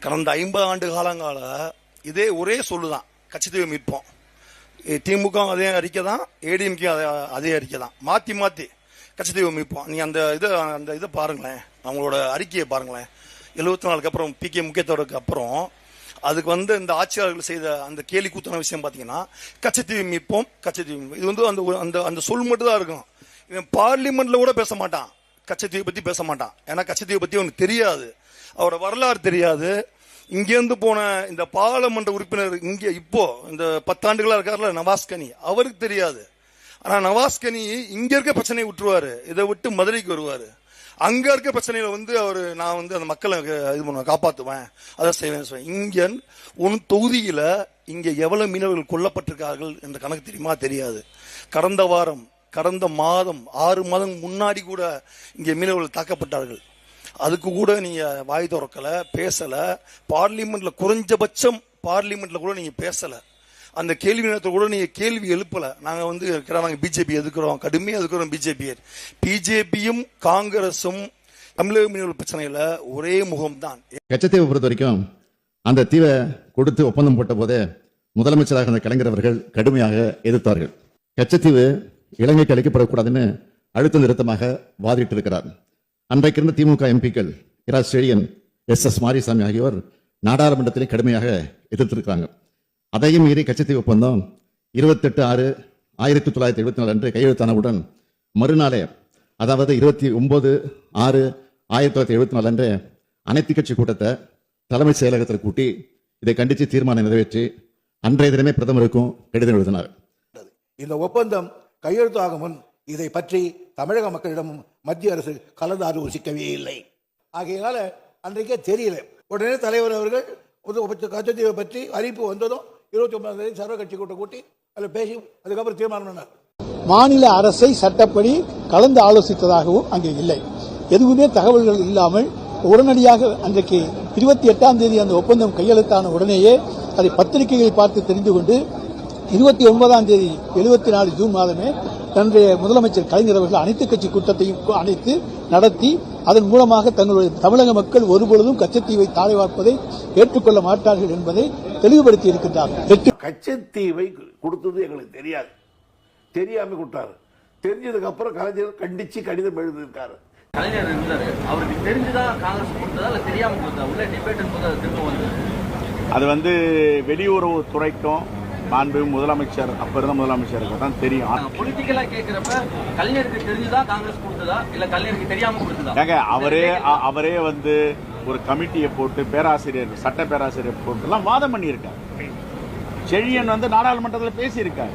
கடந்த 50 ஆண்டு காலங்கால இதே ஒரே சொல்லுதான், கட்சித்தீவை மீட்போம். திமுக அதே அறிக்கை தான், ஏடிஎம்கே அதே அறிக்கை தான், மாற்றி மாற்றி கட்சித்தீவை மீட்போம். நீ அந்த இதை பாருங்களேன், அவங்களோட அறிக்கையை பாருங்களேன். 74 அப்புறம் பிகே முக்கியத்துவருக்கு அப்புறம் அதுக்கு இந்த ஆட்சியாளர்கள் செய்த அந்த கேலி கூத்தான விஷயம் பார்த்தீங்கன்னா, கட்சித்தீவை மீட்போம், கட்சித்தீவை மீட்போம். இது அந்த அந்த சொல் மட்டும் தான் இருக்கும். இவன் பார்லிமெண்ட்ல கூட பேச மாட்டான், கட்சித்தீவை பற்றி பேச மாட்டான். ஏன்னா கட்சித்தீவை பற்றி அவனுக்கு தெரியாது, அவரோட வரலாறு தெரியாது. இங்கேருந்து போன இந்த பாராளுமன்ற உறுப்பினர் இங்கே இப்போ இந்த 10 ஆண்டுகளா இருக்காருல நவாஸ்கனி, அவருக்கு தெரியாது. ஆனா நவாஸ்கனி இங்க இருக்க பிரச்சனையை விட்டுருவாரு, இதை விட்டு மதுரைக்கு வருவாரு. அங்க இருக்க பிரச்சனையில அவரு நான் அந்த மக்களை இது பண்ணுவேன், காப்பாற்றுவேன், அதை செய்வேன். இங்க உன் தொகுதியில இங்க எவ்வளவு மீனவர்கள் கொல்லப்பட்டிருக்கார்கள் என்ற கணக்கு தெரியுமா? தெரியாது. கடந்த மாதம் 6 மாதம் முன்னாடி கூட இங்க மீனவர்கள் தாக்கப்பட்டார்கள். அதுக்கு கூட நீங்க வாய் திறக்கல, பேசல. பார்லிமெண்ட்ல குறைஞ்சபட்சம் பார்லிமெண்ட்ல கூட நீங்க பேசல. அந்த கேள்வி நேரத்தில் கூட நீங்க கேள்வி எழுப்பல. நாங்க பிஜேபி எதுக்குறோம், கடுமையா எதுக்குறோம். பிஜேபியும் காங்கிரசும் தமிழக மீனவர்கள் பிரச்சனையில ஒரே முகம் தான். கச்சத்தீவை பொறுத்த வரைக்கும் அந்த தீவை கொடுத்து ஒப்பந்தம் போட்ட போதே முதலமைச்சராக இருந்த கலைஞர் அவர்கள் கடுமையாக எதிர்த்தார்கள். கச்சத்தீவு இலங்கைக்கு அளிக்கப்படக்கூடாதுன்னு அழுத்த நிறுத்தமாக வாதிட்டு இருக்கிறார். அன்றைக்கு இருந்த திமுக எம்பிக்கள் இரா செழியன், எஸ் மாரிசாமி ஆகியோர் நாடாளுமன்றத்திலே கடுமையாக எதிர்த்திருக்கிறாங்க. அதையும் மீறி கச்சத்தீவு ஒப்பந்தம் 28/6/1974 அன்று கையெழுத்தானவுடன் மறுநாளே, அதாவது 29/6/1974 அன்று அனைத்து கட்சி கூட்டத்தை தலைமைச் செயலகத்தில் கூட்டி இதை கண்டித்து தீர்மானம் நிறைவேற்றி அன்றைய தினமே பிரதமருக்கும் கடிதம் எழுதினார். இந்த ஒப்பந்தம் கையெழுத்தாக முன் இதை பற்றி தமிழக மக்களிடம் மத்திய அரசு கலந்து ஆலோசிக்கவே இல்லை. ஆகையினால அன்றைக்கே தெரியல. உடனே தலைவர் அவர்கள் கச்சத்தீவை பற்றி அறிவிப்பு வந்ததும் 29ஆம் தேதி சர்வ கட்சி கூட்டம் கூட்டி அதில் பேசி அதுக்கப்புறம் தீர்மானம் பண்ணார். மாநில அரசை சட்டப்படி கலந்து ஆலோசித்ததாகவும் அங்கே இல்லை. எதுவுமே தகவல்கள் இல்லாமல் உடனடியாக அன்றைக்கு 28ஆம் தேதி அந்த ஒப்பந்தம் கையெழுத்தான உடனேயே அதை பத்திரிகைகளை பார்த்து தெரிந்து கொண்டு 29ஆம் தேதி 74 ஜூன் மாதமே தன்னுடைய முதலமைச்சர் கலைஞர் அவர்கள் அனைத்து கட்சி கூட்டத்தையும் அழைத்து நடத்தி அதன் மூலமாக தங்களுடைய தமிழக மக்கள் ஒருபொழுதும் கச்சத்தீவை தாழை வார்ப்பதை ஏற்றுக்கொள்ள மாட்டார்கள் என்பதை தெளிவுபடுத்தி இருக்கின்றார்கள். கச்சத்தீவை கொடுத்தது எங்களுக்கு தெரியாது, தெரியாம கொடுத்தாரு. தெரிஞ்சதுக்கு அப்புறம் கலைஞர் கண்டிச்சு கடிதம் எழுதியிருக்காரு. கலைஞர் இருந்தாரு, அவருக்கு தெரிஞ்சுதான் காங்கிரஸ் கொடுத்ததா இல்ல தெரியாம கொடுத்தா? உள்ள டிபேட் திரும்ப அது வெளியுறவு துறைக்கும் மாண்பு முதலமைச்சர் அப்ப இருந்த முதலமைச்சருக்கு தான் தெரியும். பொலிட்டிக்கலா கேக்குறப்ப கலைஞருக்கு தெரிஞ்சுதான் காங்கிரஸ் கொடுத்ததா இல்ல கலைஞருக்கு தெரியாம கொடுத்ததா? அவரே ஒரு கமிட்டியை போட்டு சட்ட பேராசிரியர் போட்டு எல்லாம் வாதம் பண்ணியிருக்காரு. செழியன் நாடாளுமன்றத்தில் பேசியிருக்காரு.